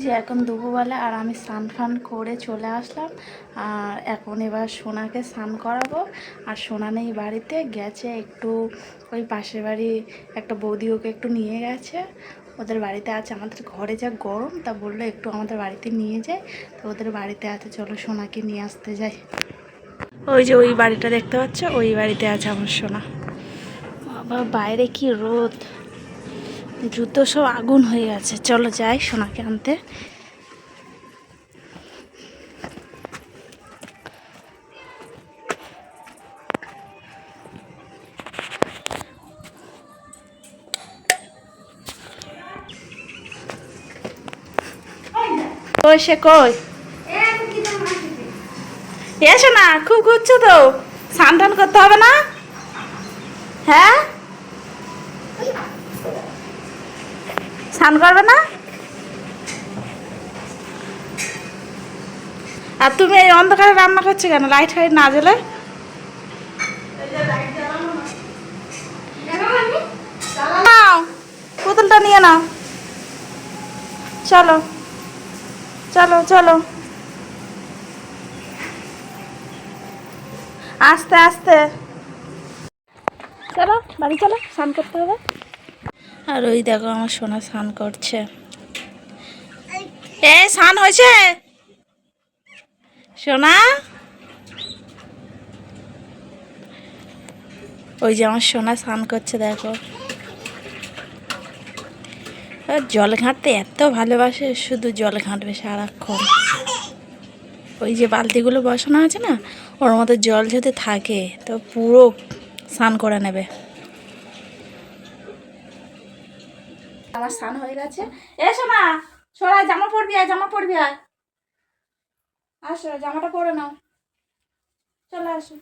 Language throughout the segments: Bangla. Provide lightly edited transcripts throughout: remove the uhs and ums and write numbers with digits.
যে এখন দুপুরবেলা আর আমি স্নান ফান করে চলে আসলাম। আর এখন এবার সোনাকে স্নান করাবো। আর সোনা নেই বাড়িতে, গেছে একটু ওই পাশের বাড়ি একটা বৌদি ওকে একটু নিয়ে গেছে, ওদের বাড়িতে আছে। আমাদের ঘরে যা গরম, তা বললো একটু আমাদের বাড়িতে নিয়ে যায়, তো ওদের বাড়িতে আছে, চলো সোনাকে নিয়ে আসতে যাই। ওই যে ওই বাড়িটা দেখতে পাচ্ছ, ওই বাড়িতে আছে আমার সোনা। বাবা বাইরে কি রোদ, জুতো সব আগুন হয়ে গেছে। চলো যাই সোনাকে আনতে। কই সে কই? এসো না, খুব ঘুরছো তো, স্নান টান করতে হবে না? হ্যাঁ, স্নান করবে না? আর তুমি এই অন্ধকারে রান্না করছো কেন, লাইট ফাইট না জ্বলে? নাও পুতুলটা নিয়ে নাও, চলো চলো চলো, আস্তে আস্তে চলো, বাড়ি চলো, স্নান করতে হবে। আর ওই দেখো আমার সোনা স্নান করছে। এ স্নান হয়েছে সোনা? ওই যে আমার সোনা স্নান করছে দেখো। জল ঘাঁটতে এত ভালোবাসে, শুধু জল ঘাঁটবে সারাক্ষণ। ওই যে বালতিগুলো বসানো আছে না, ওর মধ্যে জল যদি থাকে তো পুরো স্নান করে নেবে। আমার স্নান হয়ে গেছে। এসো না, সোনা জামা পরবি আয়, জামা পরবি আয়, আসো জামাটা পরে নাও, চলে আসো।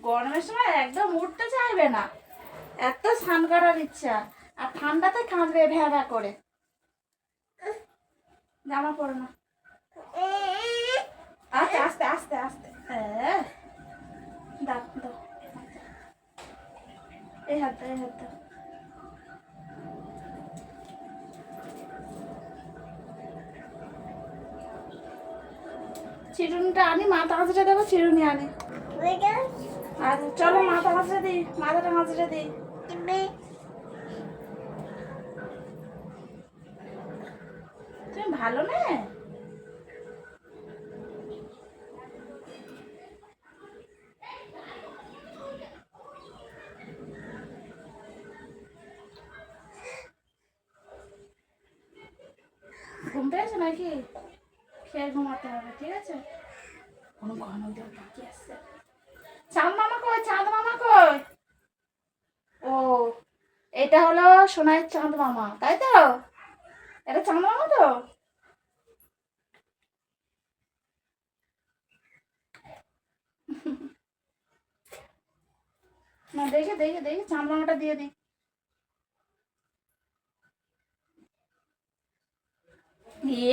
গরমের সময় একদম উঠতে চাইবে না, এত স্নান করার ইচ্ছা, আর ঠান্ডাতে কাঁদবে ভ্যা ভ্যা করে। জামা পরে না, আস্তে আস্তে আস্তে আস্তে, দাও দাও, এই হাত দাও, এই হাত দাও। চিরুনিটা আনি, মাথা হাঁচড়ে দেবো, চিরুনি আনি। আর চলো মাথা হাঁচড়ে দিই, মাথাটা হাঁচড়ে দিই। তুমি ভালো না? ঘুম পেয়েছো নাকি? খেয়ে ঘুমাতে হবে, ঠিক আছে? কোনো ঘন বাকি আসছে। চাঁদ মামা কই, চাঁদ মামা কই? ও, এটা হলো সোনাইয়ের চাঁদ মামা, তাই তো? এটা চাঁদ মামা তো? না, দেখে দেখে দেখে চাঁদ মামাটা দিয়ে দিই।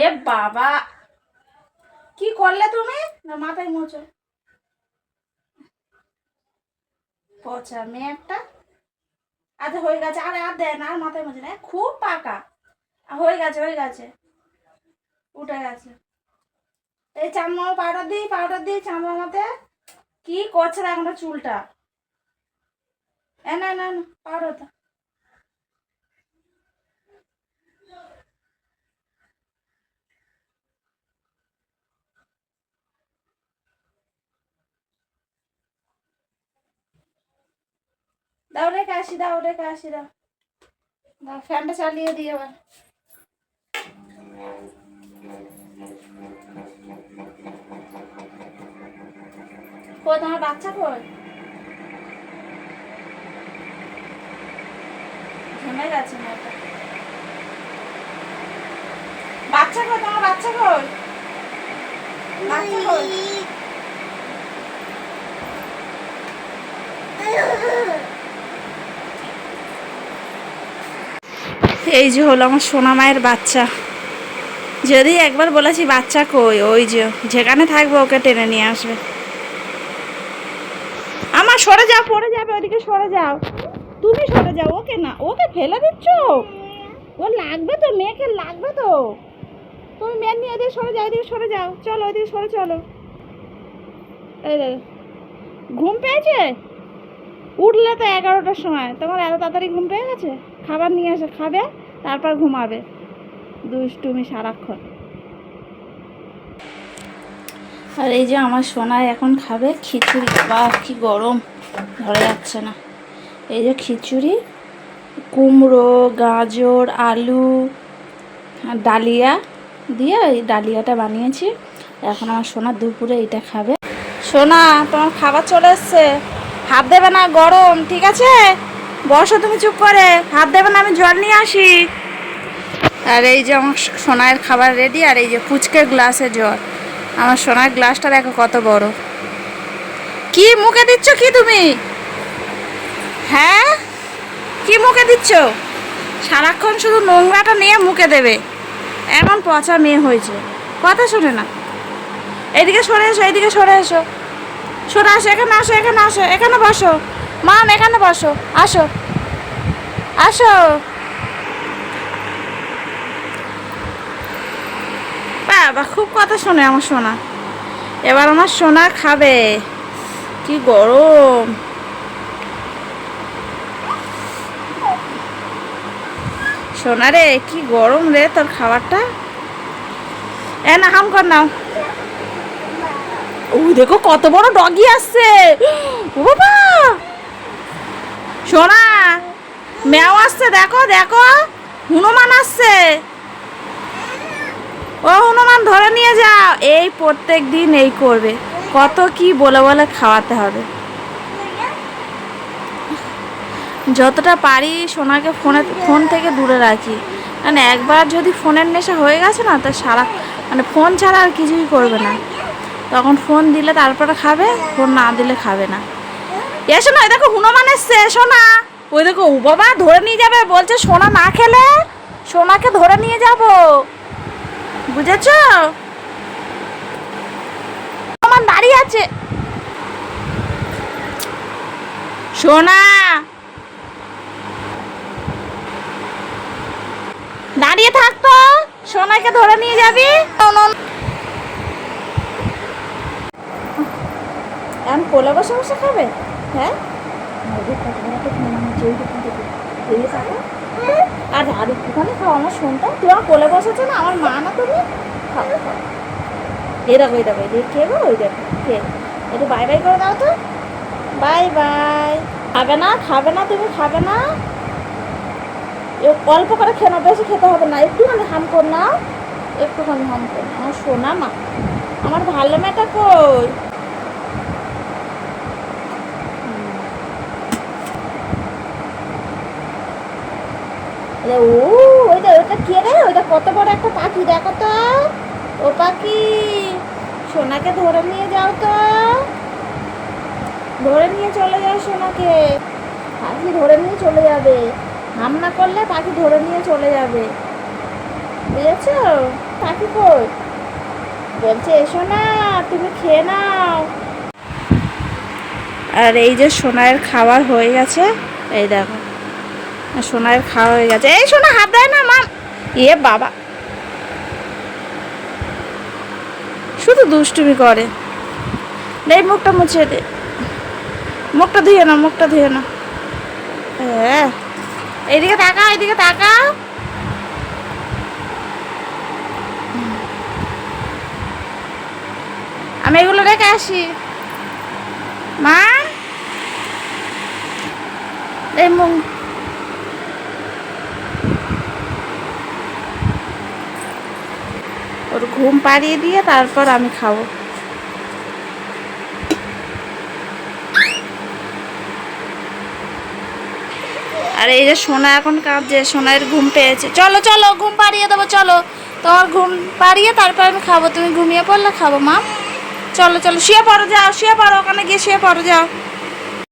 এ বাবা, কি করলে তুমি? না মাথায় মোছো, পচা মেয়ে একটা। আচ্ছা হয়ে গেছে, আরে আর দেয় না, আর মাথায় মোছে না, খুব পাকা। হয়ে গেছে হয়ে গেছে, উঠে গেছে। এই চাঁদ মামা পাউডার দিই, পাউডার দিই চাঁদ মামাতে। কি করছে এখন চুলটা? না না না, পাউডার দাও। দাও রেখে আসি, দাও রেখে আসি, দাও দাও, ফ্যানটা চালিয়ে দিই এবার। কই তোমার বাচ্চা কই? ঘেমে গেছে না এটা। বাচ্চা কই তোমার, বাচ্চা কই? বাচ্চা কই? এই যে হলো আমার সোনা মায়ের বাচ্চা। যদি একবার বলেছি বাচ্চা কই, ওই যে যেখানে থাকবে ওকে টেনে নিয়ে আসবে। আমার সরে যাও, পড়ে যাবে, ওইদিকে সরে যাও। তুমি সরে যাও, ওকে না, ওকে ফেলে দিচ্ছ, ও লাগবে তো, মেয়েকে লাগবে তো। তুমি মেয়ে নিয়ে এদিকে সরে যাও, এদিকে সরে যাও, চলো এদিকে সরে চলো। এই ঘুম পেয়েছে? উঠলে তো 11টার সময়, তোমার এত তাড়াতাড়ি ঘুম পেয়ে গেছে? খাবার নিয়ে এসে খাবে, তারপর ঘুমাবে, দুষ্টুমি সারাক্ষণ। আর এই যে আমার সোনায় এখন খাবে খিচুড়ি। বা কি গরম, ধরে যাচ্ছে না। এই যে খিচুড়ি, কুমড়ো, গাজর, আলু, ডালিয়া দিয়ে এই ডালিয়াটা বানিয়েছি। এখন আমার সোনা দুপুরে এটা খাবে। সোনা, তোমার খাবার চলে এসছে, হাত দেবে না, গরম, ঠিক আছে? বসো তুমি চুপ করে, হাত দেবে না, আমি জল নিয়ে আসি। আর এই যে আমার সোনার খাবার রেডি। আর এই যে পুচকে গ্লাসে জল। আমার সোনার গ্লাসটা দেখো কত বড়। কি মুখে দিচ্ছ কি তুমি? হ্যাঁ, কি মুখে দিচ্ছ? সারাক্ষণ শুধু নোংরাটা নিয়ে মুখে দেবে, এমন পচা মেয়ে হয়েছে, কথা শোনে না। এইদিকে সরে এসো, এইদিকে সরে এসো, সরে আসো, এখানে আসো, এখানে আসো, এখানে বসো, মান এখানে বসো, আসো আসো। বাবা খুব কথা শোনে আমার সোনা। এবার আমার সোনা খাবে। কি গরম, সোনা রে, কি গরম রে তোর খাবারটা। এ না, হাম কর নাও। ওই দেখো কত বড় ডগি আসছে, ও বাবা। সোনা, ম্যাও আসছে, দেখো দেখো, হনুমান আসছে। ও হনুমান, ধরে নিয়ে যাও। এই প্রত্যেক দিন এই করবে, কত কি বলে বলে খাওয়াতে হবে। যতটা পারি সোনাকে ফোন থেকে দূরে রাখি, মানে একবার যদি ফোনের নেশা হয়ে গেছে না, তো সারা মানে ফোন ছাড়া আর কিছুই করবে না। তখন ফোন দিলে তারপরে খাবে, ফোন না দিলে খাবে না। এসো না, দেখো হনুমান এসছে, এসো না। ওই দেখো, ও বাবা, ধরে নিয়ে যাবে বলছে, সোনা না খেলে সোনাকে ধরে নিয়ে যাব, বুঝেছ? আমার দাঁড়িয়ে আছে, সোনা দাঁড়িয়ে থাকতো, সোনাকে ধরে নিয়ে যাবি। এখন কোলে বসে বসে খাবে? হ্যাঁ, আর আর একটুখানি খাও আমার সোনটা। তোমার কোলে বসেছে না, আমার মা না তুমি? খাও খাও। এই দেখো, এই দেখো, এই কে গো, ওই দেখো কে। একটু বাই বাই করে দাও তো, বাই বাই। খাবে না, খাবে না, তুমি খাবে না? অল্প করে খেয়ে নাও, বেশি খেতে হবে না, একটুখানি হাম কর নাও, একটুখানি হাম কর। আমার সোনা মা, আমার ভালো মেয়েটা কই? ও, ওইটা ওইটা কে রে? ওইটা কত বড় একটা পাখি, দেখো তো। ও পাখি, সোনাকে ধরে নিয়ে যাও তো, ধরে নিয়ে চলে যাও সোনাকে। পাখি ধরে নিয়ে চলে যাবে, হাম না করলে পাখি ধরে নিয়ে চলে যাবে, বুঝেছ? পাখি কই? বলছে এসো না, তুমি খেয়ে নাও। আর এই যে সোনার খাবার হয়ে গেছে, এই দেখো সোনার খাওয়া হয়ে গেছে। এই সোনা, হাত দেয় না মাম। এ বাবা, শুধু দুষ্টুমি করে। এই মুখটা মুছে দে, মুখটা ধুয়ে না, মুখটা ধুয়ে না। হ্যাঁ, এইদিকে তাকাও, এইদিকে তাকাও। আমি এগুলো রেখে আসি মা। এই মুখ, ওর ঘুম পাড়িয়ে দিয়ে তারপর আমি খাবো। আর এই যে সোনা এখন কাঁদছে, সোনার ঘুম পেয়েছে। চলো চলো, ঘুম পাড়িয়ে দেবো, চলো। তোমার ঘুম পাড়িয়ে তারপর আমি খাবো, তুমি ঘুমিয়ে পড়লে খাবো মা। চলো চলো, শুয়ে পড়ো, যাও শুয়ে পড়ো, ওখানে গিয়ে শুয়ে পড়ো, যাও।